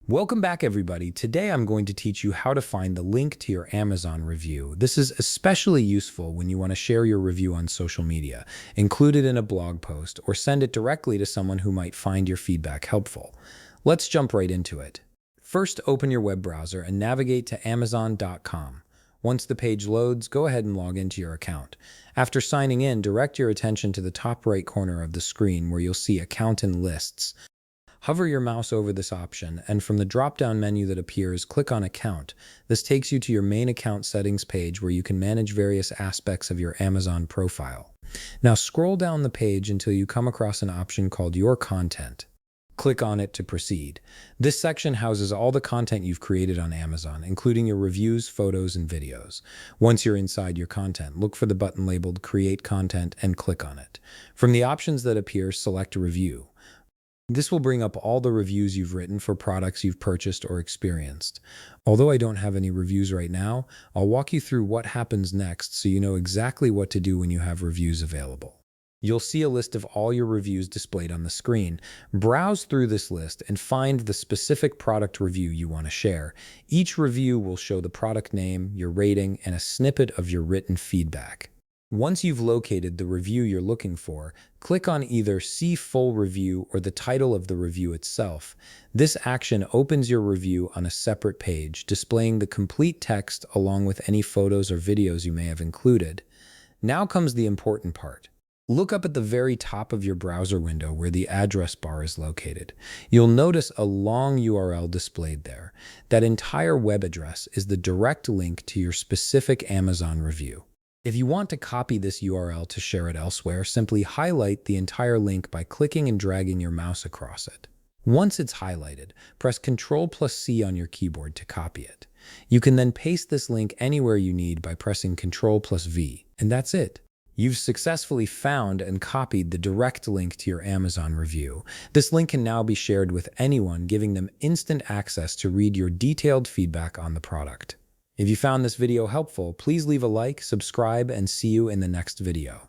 Welcome back, everybody. Today I'm going to teach you how to find the link to your Amazon review. This is especially useful when you want to share your review on social media, include it in a blog post, or send it directly to someone who might find your feedback helpful. Let's jump right into it. First, open your web browser and navigate to Amazon.com. Once the page loads, go ahead and log into your account. After signing in, direct your attention to the top right corner of the screen where you'll see Account and Lists. Hover your mouse over this option, and from the drop-down menu that appears, click on Account. This takes you to your main account settings page where you can manage various aspects of your Amazon profile. Now scroll down the page until you come across an option called Your Content. Click on it to proceed. This section houses all the content you've created on Amazon, including your reviews, photos, and videos. Once you're inside your content, look for the button labeled Create Content and click on it. From the options that appear, select Review. This will bring up all the reviews you've written for products you've purchased or experienced. Although I don't have any reviews right now, I'll walk you through what happens next so you know exactly what to do when you have reviews available. You'll see a list of all your reviews displayed on the screen. Browse through this list and find the specific product review you want to share. Each review will show the product name, your rating, and a snippet of your written feedback. Once you've located the review you're looking for, click on either See Full Review or the title of the review itself. This action opens your review on a separate page, displaying the complete text along with any photos or videos you may have included. Now comes the important part. Look up at the very top of your browser window where the address bar is located. You'll notice a long URL displayed there. That entire web address is the direct link to your specific Amazon review. If you want to copy this URL to share it elsewhere, simply highlight the entire link by clicking and dragging your mouse across it. Once it's highlighted, press Ctrl+C on your keyboard to copy it. You can then paste this link anywhere you need by pressing Ctrl+V, and that's it. You've successfully found and copied the direct link to your Amazon review. This link can now be shared with anyone, giving them instant access to read your detailed feedback on the product. If you found this video helpful, please leave a like, subscribe, and see you in the next video.